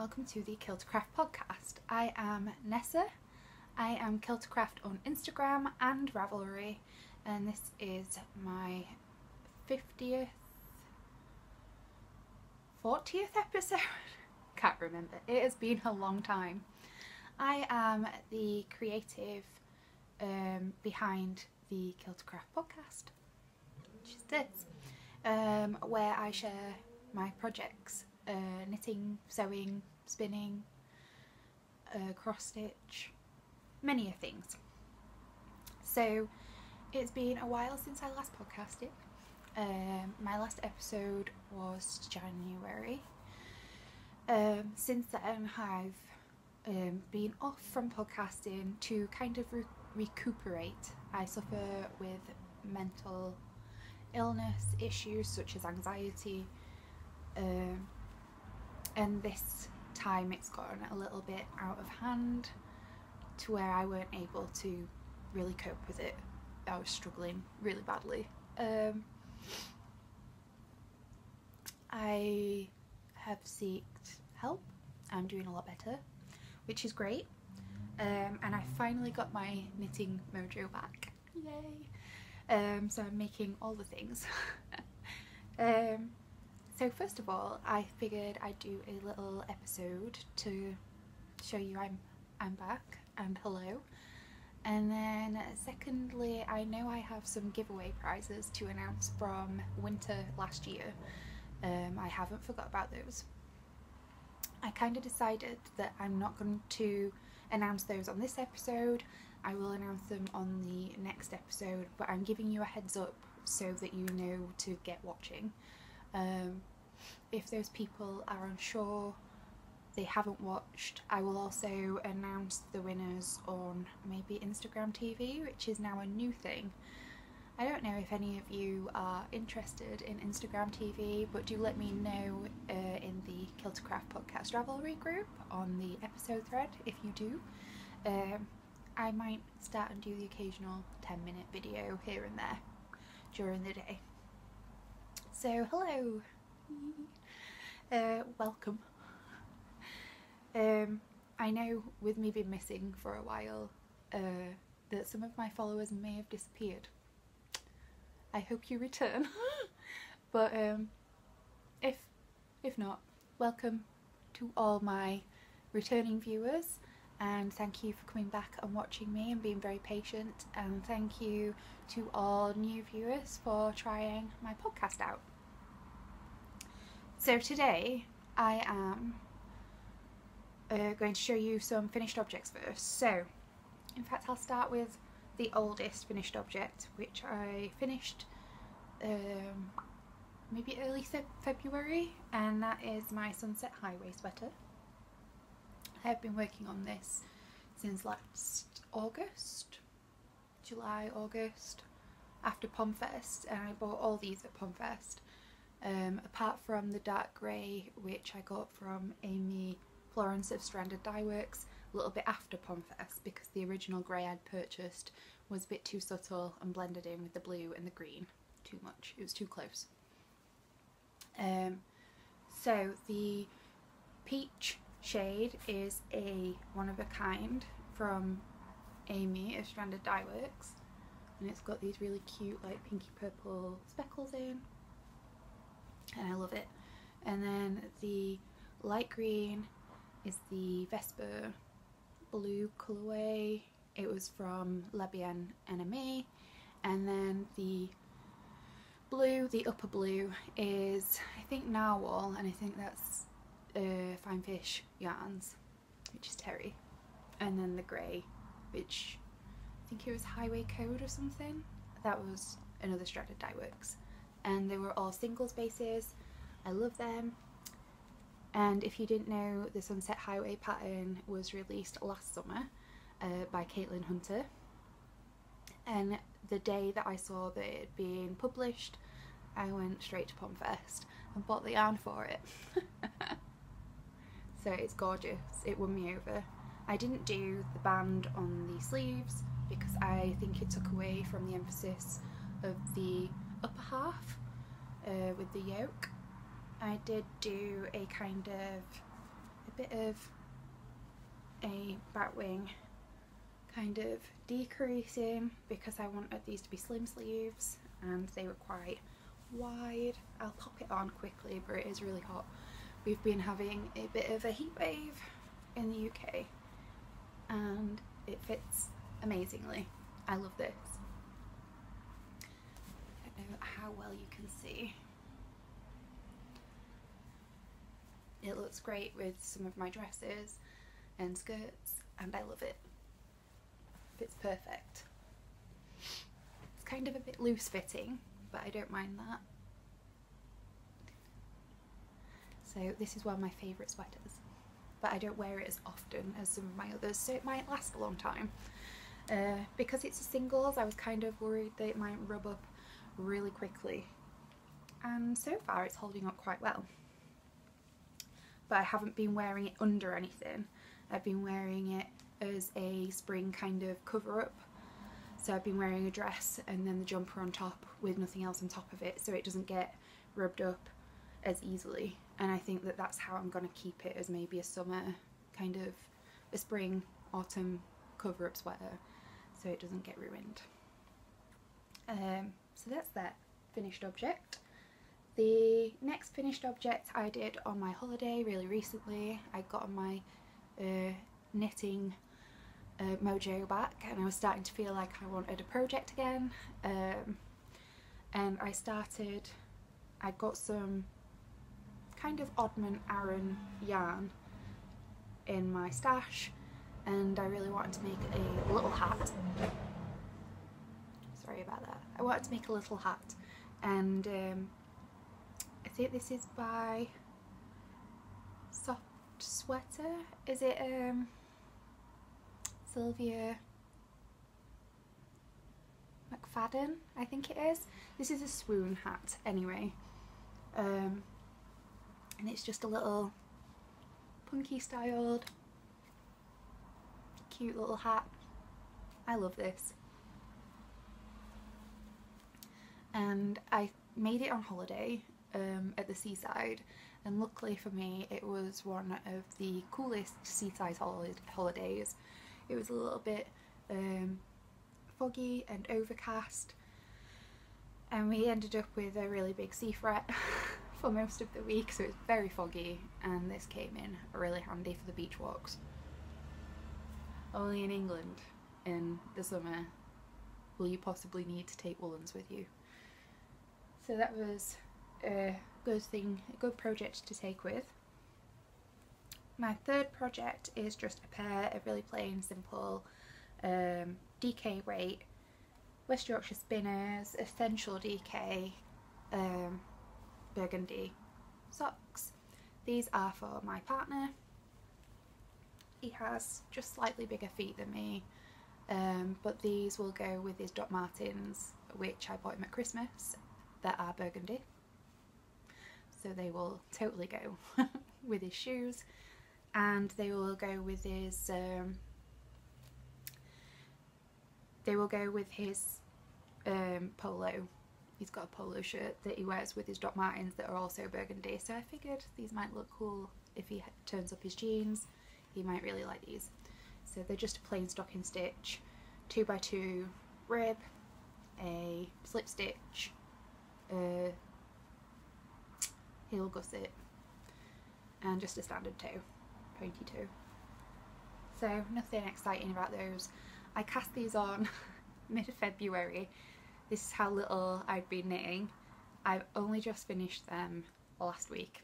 welcome to the Killtocraft podcast. I am Nessa. I am Killtocraft on Instagram and Ravelry, and this is my 40th episode. Can't remember. It has been a long time. I am the creative behind the Killtocraft podcast, which is this, where I share my projects. Knitting, sewing, spinning, cross stitch, many of things. So it's been a while since I last podcasted. My last episode was January. Since then I've been off from podcasting to kind of recuperate. I suffer with mental illness issues such as anxiety, and this time it's gotten a little bit out of hand to where I weren't able to really cope with it. I was struggling really badly. I have sought help. I'm doing a lot better, which is great. And I finally got my knitting mojo back. Yay! So I'm making all the things. So first of all, I figured I'd do a little episode to show you I'm back and hello. And then secondly, I know I have some giveaway prizes to announce from winter last year. I haven't forgot about those. I kind of decided that I'm not going to announce those on this episode. I will announce them on the next episode, but I'm giving you a heads up so that you know to get watching. If those people are unsure, they haven't watched, I will also announce the winners on maybe Instagram TV, which is now a new thing. I don't know if any of you are interested in Instagram TV, but do let me know in the Killtocraft podcast Ravelry Group on the episode thread if you do. I might start and do the occasional 10-minute video here and there during the day. So hello, welcome. I know with me being missing for a while that some of my followers may have disappeared. I hope you return. But if not, welcome to all my returning viewers, and thank you for coming back and watching me and being very patient, and thank you to all new viewers for trying my podcast out. So today I am going to show you some finished objects first. So in fact I'll start with the oldest finished object, which I finished maybe early February, and that is my Sunset Highway sweater. I have been working on this since last August, July, August, after Pomfest, and I bought all these at Pomfest. Apart from the dark grey, which I got from Amy Florence of Stranded Dye Works a little bit after Pomfest, because the original grey I'd purchased was a bit too subtle and blended in with the blue and the green too much. It was too close. So the peach shade is a one of a kind from Amy of Stranded Dye Works, and it's got these really cute like pinky purple speckles in, and I love it. And then the light green is the Vesper blue colourway. It was from La Bien Ennemie. And then the blue, the upper blue, is I think Narwhal, and I think that's Fine Fish Yarns, which is Terry. And then the grey, which I think it was Highway Code or something, that was another Stranded Dye Works. And they were all singles bases. I love them. And if you didn't know, the Sunset Highway pattern was released last summer by Caitlin Hunter. And the day that I saw that it had been published, I went straight to Pomfest and bought the yarn for it. So it's gorgeous. It won me over. I didn't do the band on the sleeves because I think it took away from the emphasis of the upper half with the yoke. I did do a kind of a bit of a batwing kind of decreasing because I wanted these to be slim sleeves and they were quite wide. I'll pop it on quickly, but it is really hot. We've been having a bit of a heat wave in the UK and it fits amazingly. I love this. I don't know how well you can see. It looks great with some of my dresses and skirts and I love it. Fits perfect. It's kind of a bit loose fitting, but I don't mind that. So this is one of my favourite sweaters, but I don't wear it as often as some of my others, so it might last a long time. Because it's a singles, I was kind of worried that it might rub up really quickly, and so far it's holding up quite well. But I haven't been wearing it under anything. I've been wearing it as a spring kind of cover up. So I've been wearing a dress and then the jumper on top with nothing else on top of it, so it doesn't get rubbed up as easily. And I think that that's how I'm going to keep it, as maybe a summer kind of a spring autumn cover up sweater, so it doesn't get ruined. So that's that finished object. The next finished object I did on my holiday really recently. I got on my knitting mojo back and I was starting to feel like I wanted a project again, and I got some kind of Oddman Aran yarn in my stash and I really wanted to make a little hat. Sorry about that. I wanted to make a little hat, and I think this is by Soft Sweater. Is it Sylvia McFadden? I think it is. This is a swoon hat anyway, and it's just a little punky styled cute little hat. I love this, and I made it on holiday at the seaside, and luckily for me it was one of the coolest seaside holidays. It was a little bit foggy and overcast, and we ended up with a really big sea threat for most of the week, so it's very foggy, and this came in really handy for the beach walks. Only in England in the summer will you possibly need to take woolens with you. So that was a good thing, a good project to take with. My third project is just a pair of really plain, simple DK weight West Yorkshire Spinners Essential DK burgundy socks. These are for my partner. He has just slightly bigger feet than me, but these will go with his Doc Martens, which I bought him at Christmas, that are burgundy. So they will totally go with his shoes, and they will go with his polo. He's got a polo shirt that he wears with his Doc Martens that are also burgundy, so I figured these might look cool if he turns up his jeans. He might really like these. So they're just a plain stocking stitch, 2x2 rib, a slip stitch, heel gusset, and just a standard toe, pointy toe. So nothing exciting about those. I cast these on mid-February. This is how little I'd been knitting. I've only just finished them last week.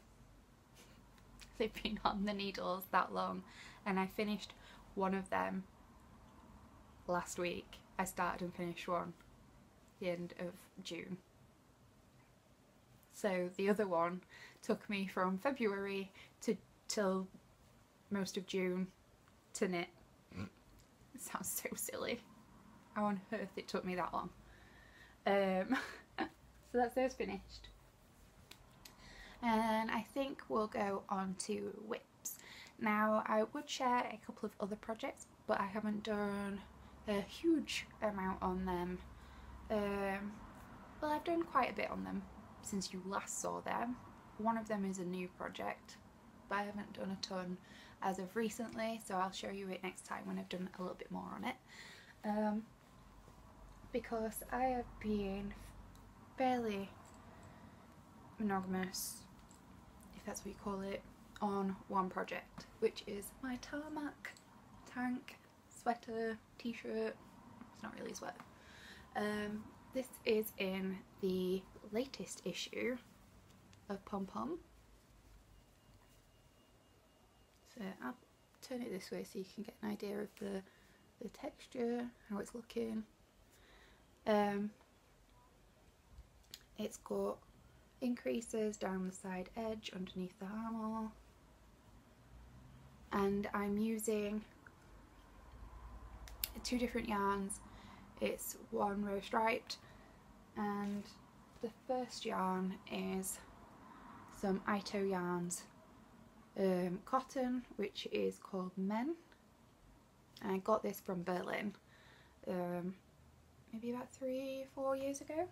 They've been on the needles that long, and I finished one of them last week. I started and finished one the end of June. So the other one took me from February till most of June to knit. It sounds so silly. How on earth it took me that long. So that's those finished. And I think we'll go on to whips. Now I would share a couple of other projects, but I haven't done a huge amount on them. Well, I've done quite a bit on them since you last saw them. One of them is a new project but I haven't done a ton as of recently, so I'll show you it next time when I've done a little bit more on it. Because I have been fairly monogamous, if that's what you call it, on one project, which is my tarmac tank sweater t-shirt. It's not really a sweater. This is in the latest issue of Pom Pom. So I'll turn it this way so you can get an idea of the texture, how it's looking. It's got increases down the side edge underneath the armhole, and I'm using 2 different yarns. It's one row striped, and the first yarn is some Ito yarns cotton, which is called Men. I got this from Berlin maybe about 3-4 years ago.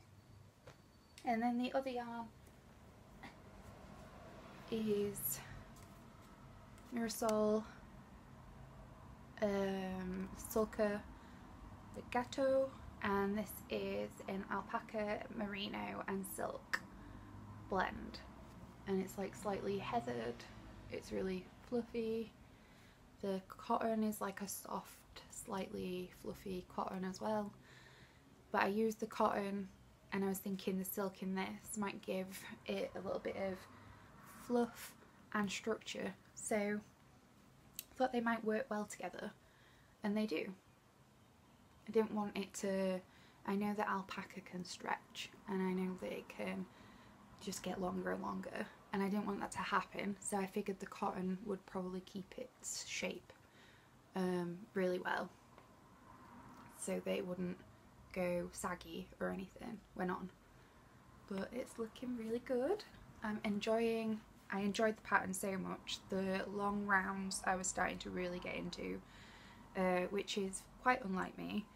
And then the other yarn is Mirasol Sulka Legato, and this is an alpaca, merino and silk blend, and it's like slightly heathered. It's really fluffy. The cotton is like a soft, slightly fluffy cotton as well, but I used the cotton and I was thinking the silk in this might give it a little bit of fluff and structure, so I thought they might work well together, and they do. I didn't want it to, I know that alpaca can stretch, and I know that it can just get longer and longer, and I didn't want that to happen, so I figured the cotton would probably keep its shape really well, so they wouldn't go saggy or anything when on. But it's looking really good. I enjoyed the pattern so much. The long rounds I was starting to really get into, which is quite unlike me.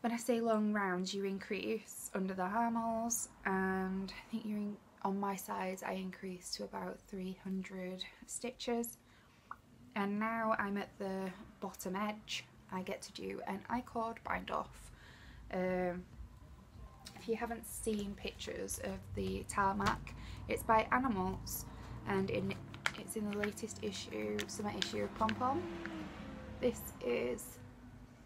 When I say long rounds, you increase under the armholes, and I think on my size I increased to about 300 stitches, and now I'm at the bottom edge. I get to do an I-cord bind off. If you haven't seen pictures of the tarmac, it's by Animals, and it's in the latest issue, summer issue of Pom Pom. This is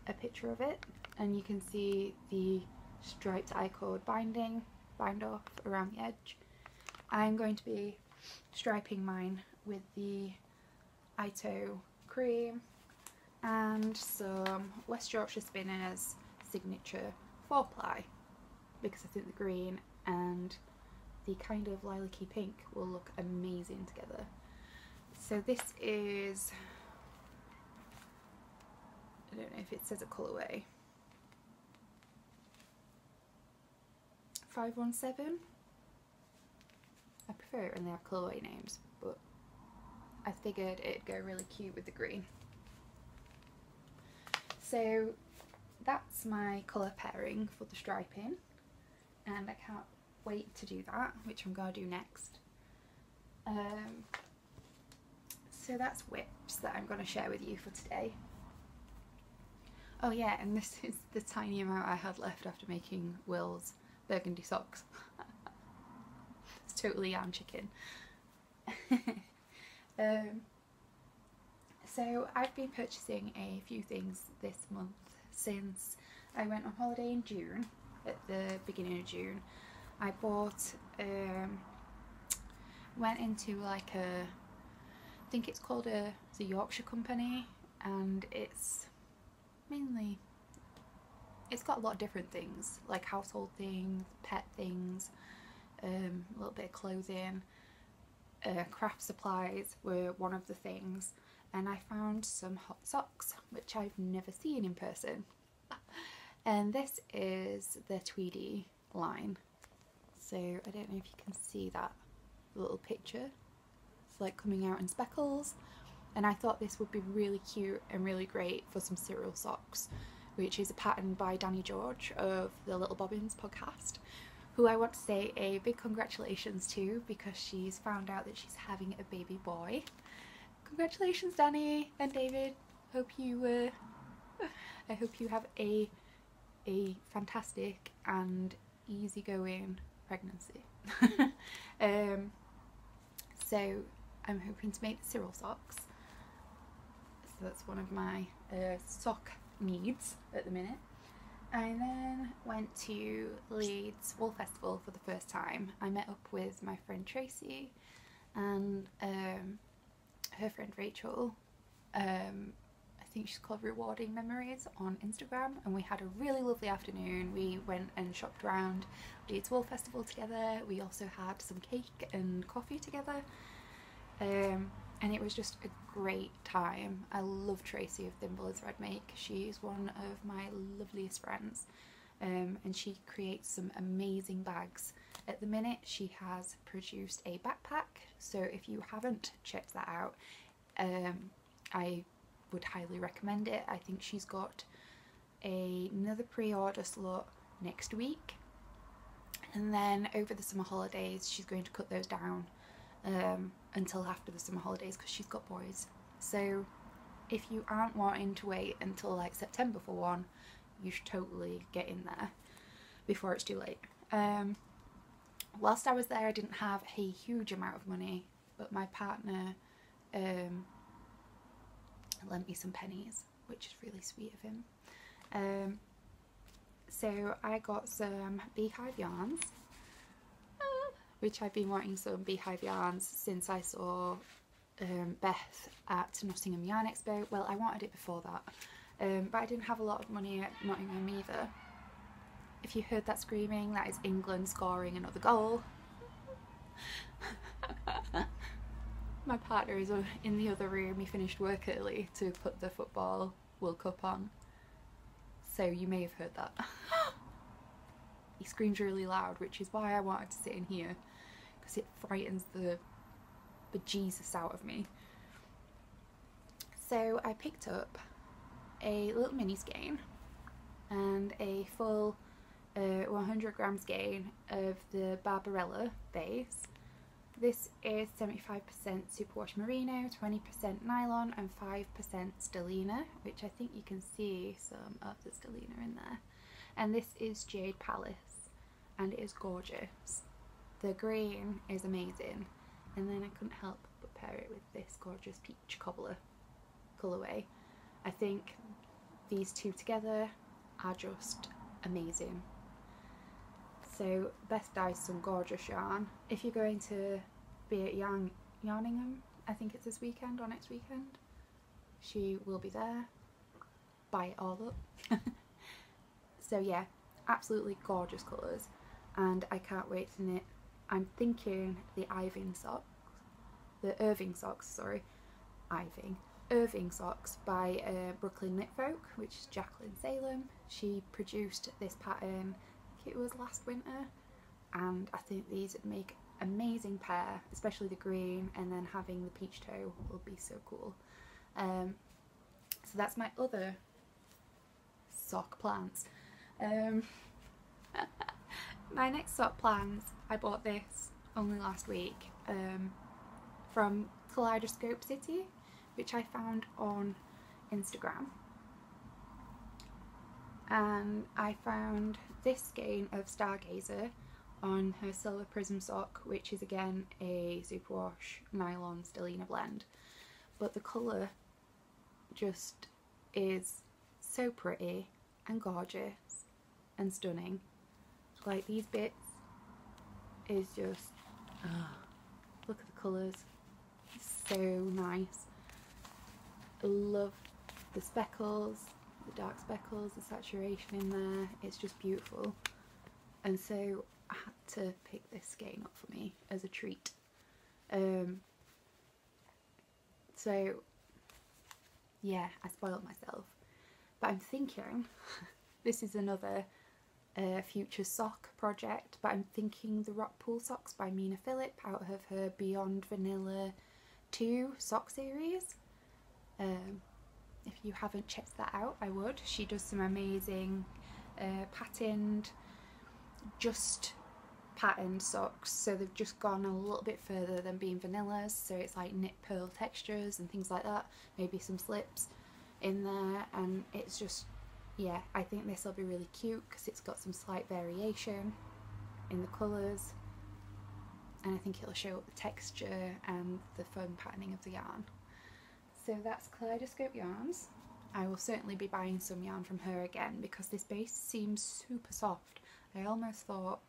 a picture of it, and you can see the striped I-cord bind off around the edge. I'm going to be striping mine with the Ito cream and some West Yorkshire Spinners signature 4-ply, because I think the green and the kind of lilac-y pink will look amazing together. So this is, I don't know if it says a colourway, 517. I prefer it when they have colourway names, but I figured it'd go really cute with the green. So that's my colour pairing for the striping, and I can't wait to do that, which I'm going to do next. So that's whips that I'm going to share with you for today. Oh yeah, and this is the tiny amount I had left after making Will's burgundy socks. It's totally yarn chicken. So I've been purchasing a few things this month since I went on holiday in June, at the beginning of June. I bought, went into like I think it's called the Yorkshire Company, and it's got a lot of different things, like household things, pet things, a little bit of clothing, craft supplies were one of the things, and I found some hot socks, which I've never seen in person. And this is the Tweedy line. So I don't know if you can see that little picture. It's like coming out in speckles. And I thought this would be really cute and really great for some cereal socks, which is a pattern by Danny George of the Little Bobbins podcast, who I want to say a big congratulations to because she's found out that she's having a baby boy. Congratulations, Danny and David. Hope you I hope you have a fantastic and easygoing pregnancy. So I'm hoping to make the Cyril socks. So that's one of my sock needs at the minute. I then went to Leeds Wool Festival for the first time. I met up with my friend Tracy and her friend Rachel. I think she's called Rewarding Memories on Instagram, and we had a really lovely afternoon. We went and shopped around Leeds Wool Festival together. We also had some cake and coffee together, and it was just a great time. I love Tracy of Thimble and Thread Make. She's one of my loveliest friends, and she creates some amazing bags. At the minute she has produced a backpack, so if you haven't checked that out, I would highly recommend it. I think she's got another pre-order slot next week, and then over the summer holidays she's going to cut those down until after the summer holidays because she's got boys. So if you aren't wanting to wait until like September for one, you should totally get in there before it's too late. Whilst I was there I didn't have a huge amount of money, but my partner lent me some pennies, which is really sweet of him. So I got some beehive yarns, which I've been wanting some beehive yarns since I saw Beth at Nottingham Yarn Expo. Well, I wanted it before that, but I didn't have a lot of money at Nottingham either. If you heard that screaming, that is England scoring another goal. My partner is in the other room. He finished work early to put the Football World Cup on, so you may have heard that. He screams really loud, which is why I wanted to sit in here, because it frightens the bejesus out of me. So I picked up a little mini skein and a full 100 gram skein of the Barbarella base. This is 75% superwash merino, 20% nylon and 5% stellina, which I think you can see some of the stellina in there. And this is Jade Palace, and it is gorgeous. The green is amazing, and then I couldn't help but pair it with this gorgeous peach cobbler colourway. I think these two together are just amazing. So Beth dyes some gorgeous yarn. If you're going to be at Yarningham, I think it's this weekend or next weekend, she will be there. Buy it all up. So yeah, absolutely gorgeous colours, and I can't wait to knit. I'm thinking the Irving socks by Brooklyn Knit Folk, which is Jacqueline Salem. She produced this pattern, I think it was last winter, and I think these would make amazing pair, especially the green, and then having the peach toe will be so cool. So that's my other sock plans. My next sock plans, I bought this only last week from Kaleidoscope City, which I found on Instagram, and I found this skein of Stargazer on her Silver Prism sock, which is again a superwash nylon stellina blend, but the colour just is so pretty and gorgeous and stunning. Like, these bits is just, look at the colours, so nice. I love the speckles, the dark speckles, the saturation in there, it's just beautiful. And so I had to pick this skein up for me as a treat. So yeah, I spoiled myself, but I'm thinking this is another future sock project, but I'm thinking the Rock Pool socks by Mina Phillip out of her Beyond Vanilla 2 sock series. If you haven't checked that out, I would. She does some amazing patterned, just patterned socks, so they've just gone a little bit further than being vanillas, so it's like knit pearl textures and things like that, maybe some slips in there, and it's just, yeah, I think this will be really cute because it's got some slight variation in the colours, and I think it'll show up the texture and the fun patterning of the yarn. So that's Kaleidoscope Yarns. I will certainly be buying some yarn from her again because this base seems super soft. I almost thought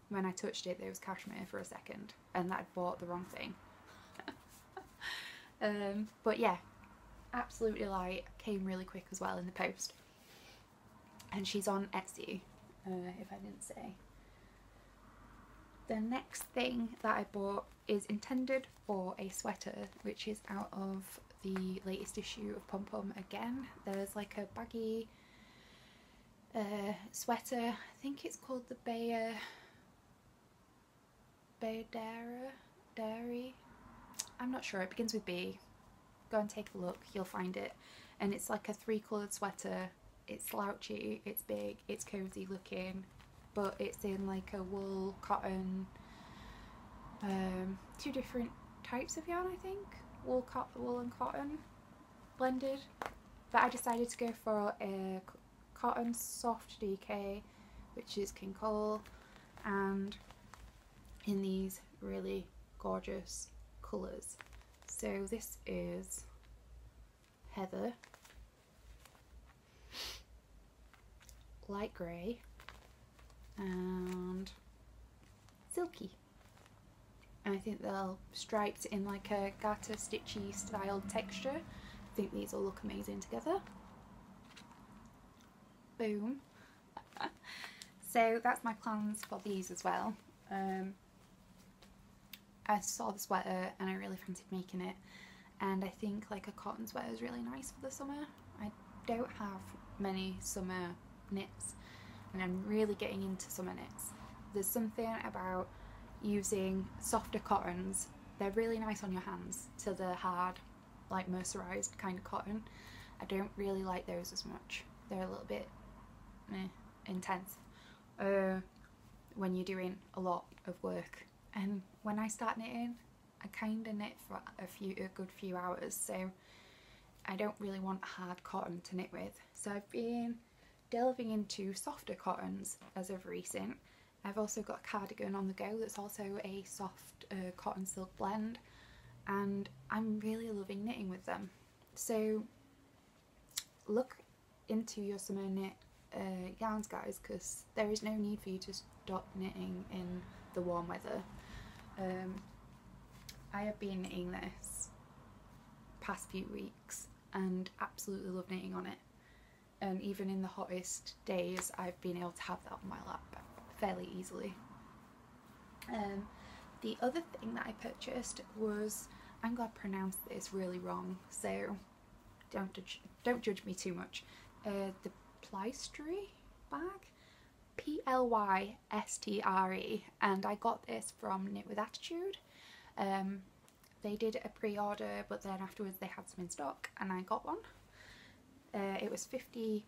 when I touched it there was cashmere for a second and that I'd bought the wrong thing. But yeah, absolutely light, came really quick as well in the post. And she's on Etsy, if I didn't say. The next thing that I bought is intended for a sweater, which is out of the latest issue of Pom Pom again. There's like a baggy sweater, I think it's called the Dairy. I'm not sure, it begins with B. Go and take a look, you'll find it. And it's like a 3-coloured sweater. It's slouchy, it's big, it's cozy looking, but it's in like a wool, cotton, 2 different types of yarn I think, wool and cotton blended. But I decided to go for a cotton soft DK, which is King Cole, and in these really gorgeous colours. So this is Heather, light grey, and silky. And I think they'll striped in like a garter stitchy styled texture. I think these will look amazing together. Boom. So that's my plans for these as well. I saw the sweater and I really fancied making it, and I think like a cotton sweater is really nice for the summer. I don't have many summer knits and I'm really getting into summer knits. There's something about using softer cottons, they're really nice on your hands, to the hard like mercerized kind of cotton. I don't really like those as much. They're a little bit intense when you're doing a lot of work, and when I start knitting I kind of knit for a good few hours, so I don't really want hard cotton to knit with. So I've been delving into softer cottons as of recent. I've also got a cardigan on the go that's also a soft cotton silk blend, and I'm really loving knitting with them. So look into your summer knit yarns, guys, because there is no need for you to stop knitting in the warm weather. I have been knitting this past few weeks and absolutely love knitting on it, and even in the hottest days I've been able to have that on my lap fairly easily. The other thing that I purchased was, I'm going to pronounce this really wrong, so don't judge me too much. The Plystre bag, Plystre, and I got this from Knit With Attitude. They did a pre-order, but then afterwards they had some in stock and I got one. It was £50.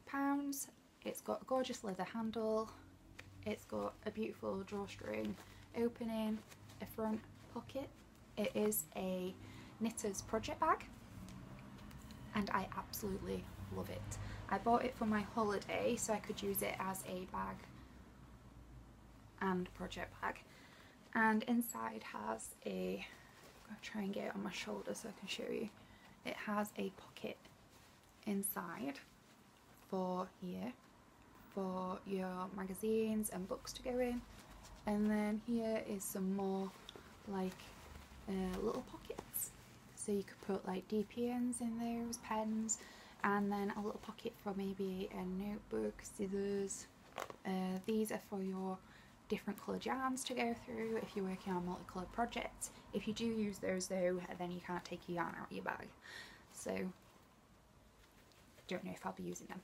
It's got a gorgeous leather handle, it's got a beautiful drawstring opening, a front pocket. It is a knitter's project bag and I absolutely love it. I bought it for my holiday so I could use it as a bag and project bag, and inside has a, I'm going to try and get it on my shoulder so I can show you, it has a pocket inside for here for your magazines and books to go in, and then here is some more like little pockets, so you could put like DPNs in there as pens, and then a little pocket for maybe a notebook, scissors. These are for your different coloured yarns to go through if you're working on multicoloured projects. If you do use those though, then you can't take your yarn out of your bag, so don't know if I'll be using them.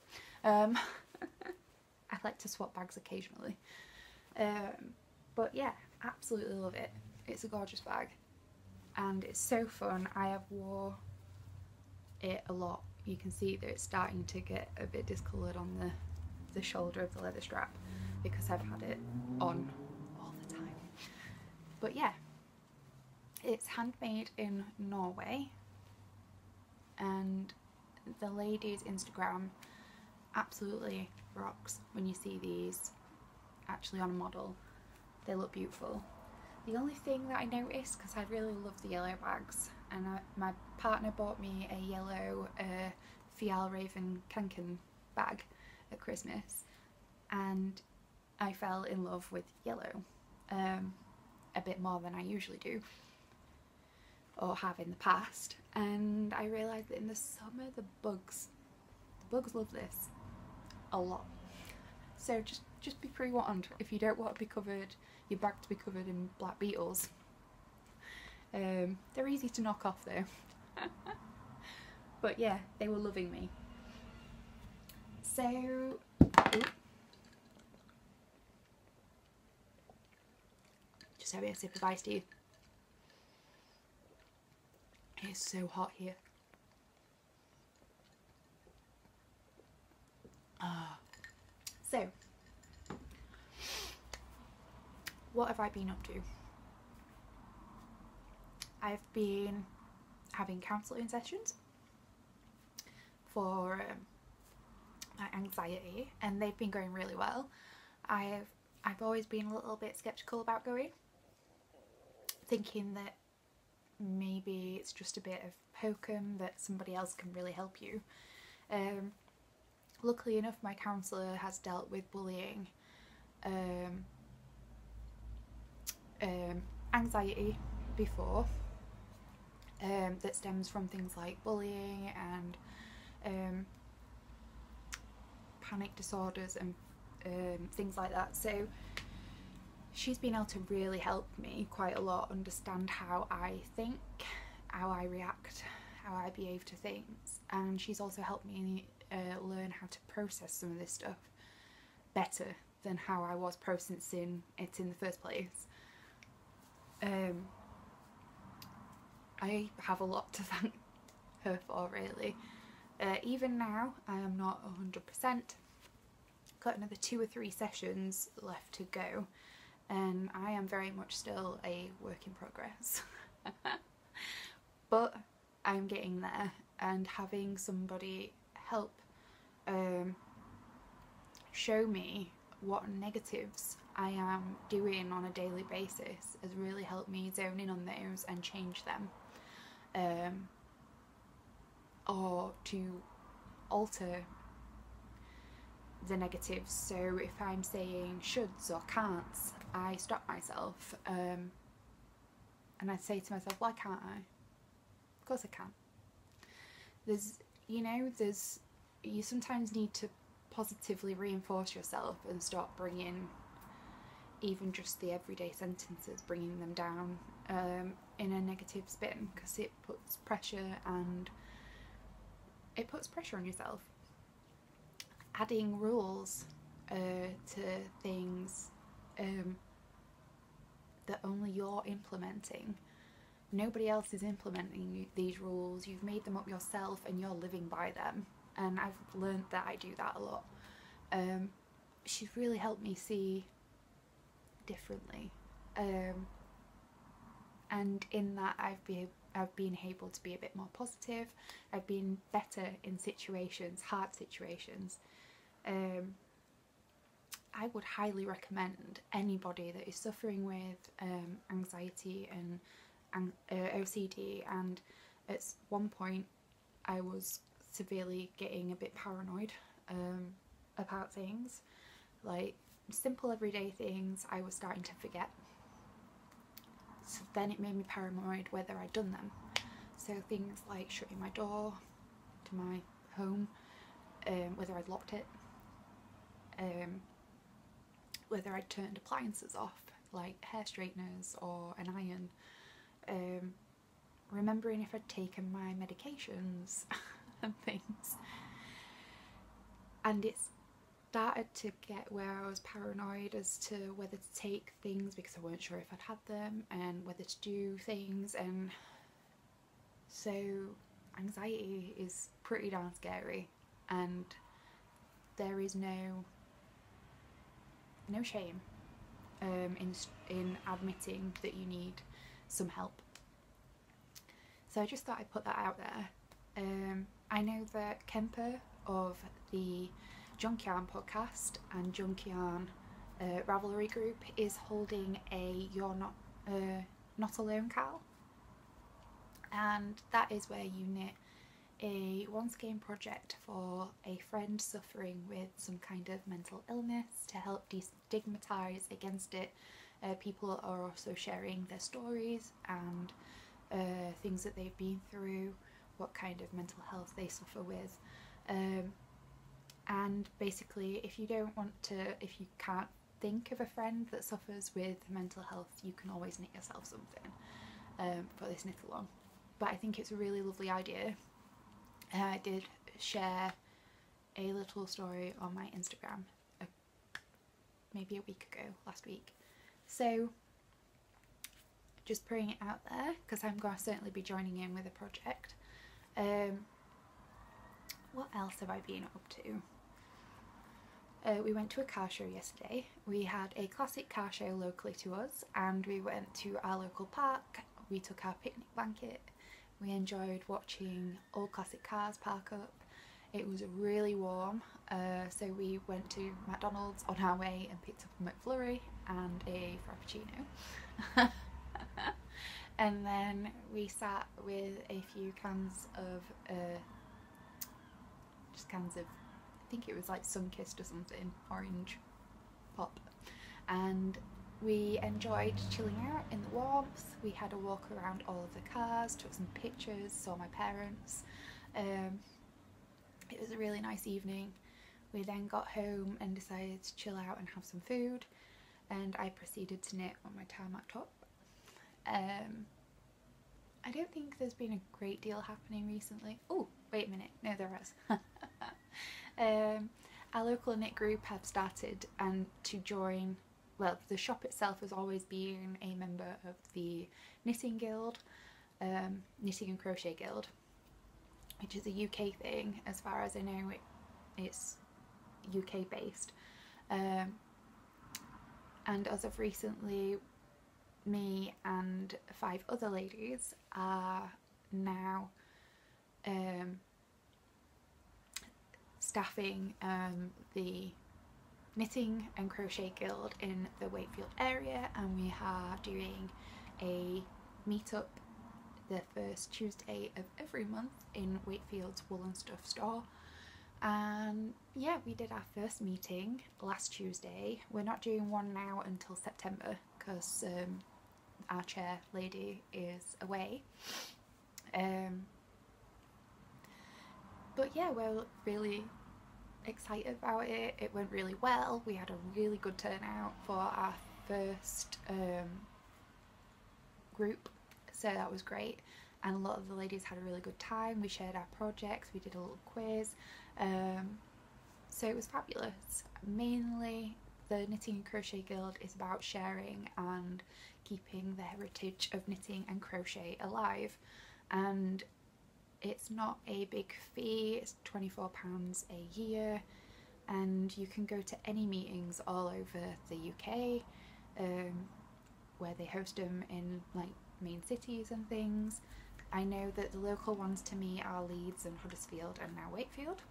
I like to swap bags occasionally, but yeah, absolutely love it. It's a gorgeous bag and it's so fun. I have wore it a lot. You can see that it's starting to get a bit discoloured on the shoulder of the leather strap because I've had it on all the time. But yeah, it's handmade in Norway, and the lady's Instagram absolutely rocks when you see these actually on a model. They look beautiful. The only thing that I noticed, because I really love the yellow bags, and my partner bought me a yellow Fjallraven Kanken bag at Christmas, and I fell in love with yellow a bit more than I usually do or have in the past, and I realised that in the summer the bugs love this a lot. So just be pre-warned if you don't want to be covered, your bag to be covered in black beetles. They're easy to knock off though. But yeah, they were loving me. So just having a sip of iced tea. It's so hot here. So what have I been up to? I've been having counselling sessions for my anxiety, and they've been going really well. I've always been a little bit skeptical about going, thinking that maybe it's just a bit of hokum, that somebody else can really help you. Luckily enough, my counsellor has dealt with bullying, anxiety before, that stems from things like bullying and panic disorders and things like that. So she's been able to really help me quite a lot understand how I think, how I react, how I behave to things, and she's also helped me learn how to process some of this stuff better than how I was processing it in the first place. I have a lot to thank her for, really. Even now I am not 100%, got another 2 or 3 sessions left to go, and I am very much still a work in progress. But I'm getting there, and having somebody help show me what negatives I am doing on a daily basis has really helped me zone in on those and change them, or to alter the negatives. So if I'm saying shoulds or can'ts, I stop myself, and I say to myself, why can't I? Of course I can. You sometimes need to positively reinforce yourself and start bringing even just the everyday sentences, bringing them down in a negative spin, because it puts pressure, and it puts pressure on yourself. Adding rules to things that only you're implementing. Nobody else is implementing these rules. You've made them up yourself and you're living by them. And I've learned that I do that a lot. She's really helped me see differently. And in that I've been able to be a bit more positive. I've been better in situations, hard situations. I would highly recommend anybody that is suffering with anxiety and OCD, and at one point I was severely getting a bit paranoid about things, like simple everyday things I was starting to forget. So then it made me paranoid whether I'd done them. So things like shutting my door to my home, whether I'd locked it, whether I'd turned appliances off, like hair straighteners or an iron, remembering if I'd taken my medications and things. And it started to get where I was paranoid as to whether to take things because I weren't sure if I'd had them, and whether to do things. And so anxiety is pretty darn scary, and there is no shame in admitting that you need some help. So I just thought I'd put that out there. I know that Kemper of the Junk Yarn podcast and Junk Yarn Ravelry Group is holding a You're Not Alone Cal, and that is where you knit a one-skein project for a friend suffering with some kind of mental illness to help destigmatise against it. People are also sharing their stories and things that they've been through, what kind of mental health they suffer with, and basically if you can't think of a friend that suffers with mental health, you can always knit yourself something for this knit along. But I think it's a really lovely idea. I did share a little story on my Instagram maybe a week ago, last week. So just putting it out there because I'm going to certainly be joining in with a project. What else have I been up to? We went to a car show yesterday. We had a classic car show locally to us, and we went to our local park. We took our picnic blanket. We enjoyed watching old classic cars park up. It was really warm, so we went to McDonald's on our way and picked up a McFlurry and a Frappuccino. And then we sat with a few cans of, I think it was like Sunkist or something, orange pop. And we enjoyed chilling out in the warmth. We had a walk around all of the cars, took some pictures, saw my parents. It was a really nice evening. We then got home and decided to chill out and have some food, and I proceeded to knit on my tarmac top. I don't think there's been a great deal happening recently. Oh, wait a minute, no there is. Our local knit group have started and to join. Well, the shop itself has always been a member of the Knitting Guild, Knitting and Crochet Guild, which is a UK thing. As far as I know, it's UK based. And as of recently, me and 5 other ladies are now staffing the Knitting and Crochet Guild in the Wakefield area, and we are doing a meetup the first Tuesday of every month in Wakefield's Woolen Stuff store. And yeah, we did our first meeting last Tuesday. We're not doing one now until September because our chair lady is away. But yeah, we're really excited about it. It went really well. We had a really good turnout for our first group, so that was great, and a lot of the ladies had a really good time. We shared our projects, we did a little quiz, so it was fabulous. Mainly the Knitting and Crochet Guild is about sharing and keeping the heritage of knitting and crochet alive, and it's not a big fee. It's £24 a year, and you can go to any meetings all over the UK, where they host them in like main cities and things. I know that the local ones to me are Leeds and Huddersfield and now Wakefield,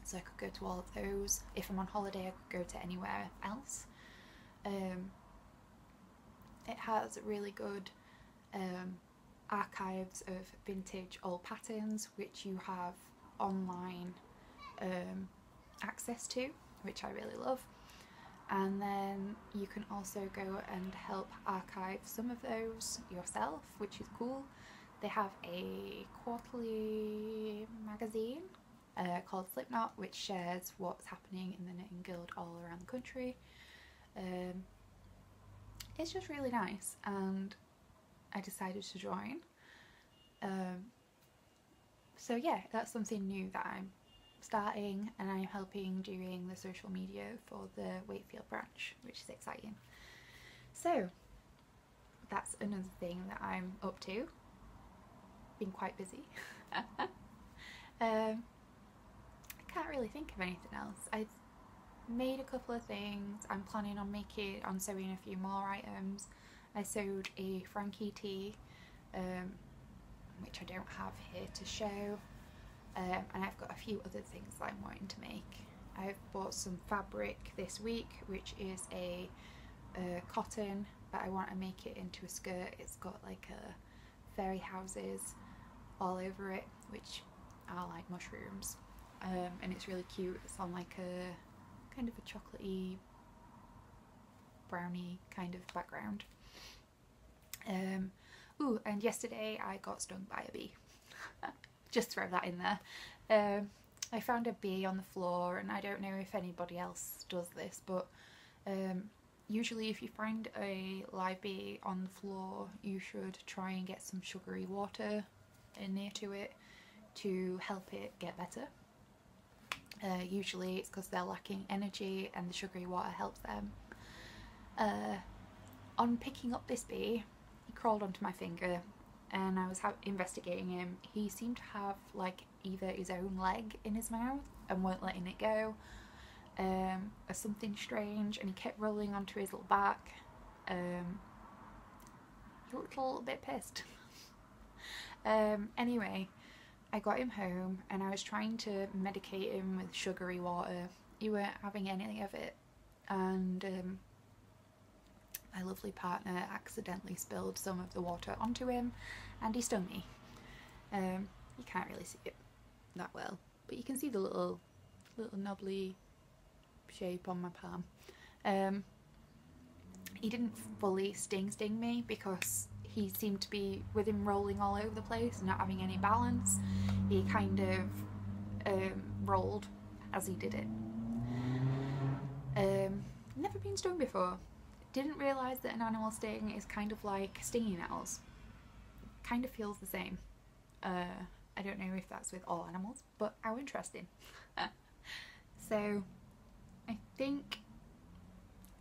so I could go to all of those. If I'm on holiday, I could go to anywhere else. It has really good archives of vintage old patterns which you have online access to, which I really love. And then you can also go and help archive some of those yourself, which is cool. They have a quarterly magazine called Slipknot, which shares what's happening in the Knitting Guild all around the country. It's just really nice, and I decided to join. So yeah, that's something new that I'm starting, and I'm helping doing the social media for the Wakefield branch, which is exciting. So that's another thing that I'm up to. Been quite busy. I can't really think of anything else. made a couple of things. I'm planning on sewing a few more items. I sewed a Frankie tee, which I don't have here to show, and I've got a few other things that I'm wanting to make. I've bought some fabric this week, which is a cotton, but I want to make it into a skirt. It's got like fairy houses all over it, which are like mushrooms, and it's really cute. It's on like a kind of a chocolatey brownie kind of background. Ooh, and yesterday I got stung by a bee. Just throw that in there. I found a bee on the floor, and I don't know if anybody else does this, but usually if you find a live bee on the floor, you should try and get some sugary water near to it to help it get better. Usually it's because they're lacking energy and the sugary water helps them. On picking up this bee, he crawled onto my finger, and I was investigating him. He seemed to have like either his own leg in his mouth and weren't letting it go, or something strange, and he kept rolling onto his little back. He looked a little bit pissed. Anyway, I got him home and I was trying to medicate him with sugary water. He weren't having any of it, and my lovely partner accidentally spilled some of the water onto him and he stung me. You can't really see it that well, but you can see the little knobbly shape on my palm. He didn't fully sting me because he seemed to be, with him rolling all over the place and not having any balance, he kind of rolled as he did it. Never been stung before. Didn't realise that an animal sting is kind of like stinging nettles. Kind of feels the same. I don't know if that's with all animals, but how interesting. So I think,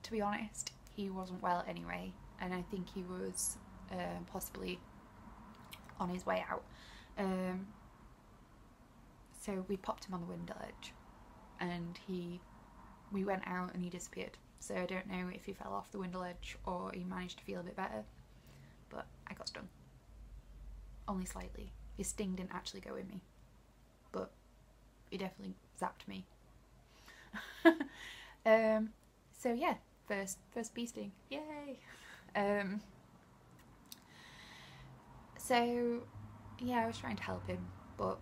to be honest, he wasn't well anyway, and I think he was possibly on his way out. So we popped him on the window ledge, and we went out and he disappeared. So I don't know if he fell off the window ledge or he managed to feel a bit better, but I got stung. Only slightly. His sting didn't actually go in me, but he definitely zapped me. So yeah, first bee sting, yay! So yeah, I was trying to help him, but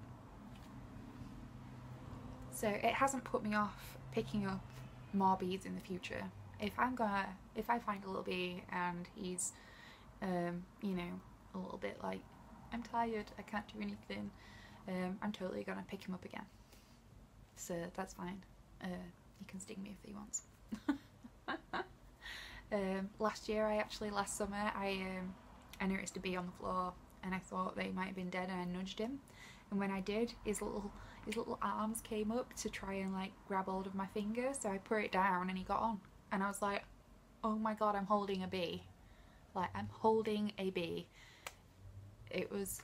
so it hasn't put me off picking up more bees in the future. If I find a little bee and he's you know, a little bit like, I'm tired, I can't do anything, I'm totally gonna pick him up again. So that's fine. He can sting me if he wants. Last summer I noticed a bee on the floor and I thought they might have been dead, and I nudged him, and when I did, his little arms came up to try and like grab hold of my finger, so I put it down and he got on, and I was like, oh my god, I'm holding a bee. Like, I'm holding a bee. It was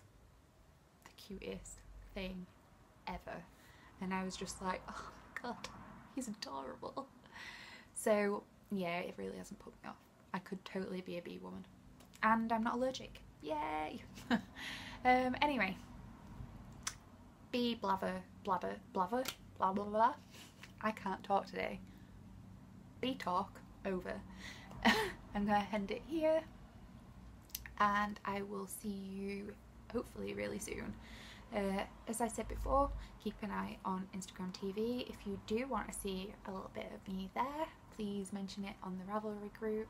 the cutest thing ever, and I was just like, oh my god, he's adorable. So yeah, it really hasn't put me off. I could totally be a bee woman, and I'm not allergic. Yay! Anyway, bee blabber, blah blah blah. I can't talk today. Bee talk over. I'm gonna end it here, and I will see you hopefully really soon. As I said before, keep an eye on Instagram TV. If you do want to see a little bit of me there, please mention it on the Ravelry group.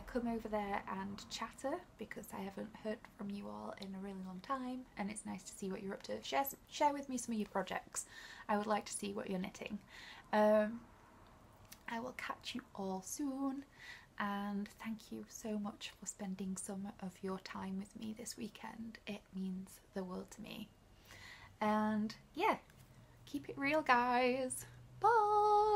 Come over there and chatter, because I haven't heard from you all in a really long time, and it's nice to see what you're up to. Share with me some of your projects. I would like to see what you're knitting. I will catch you all soon, and thank you so much for spending some of your time with me this weekend. It means the world to me. And yeah, keep it real, guys. Bye!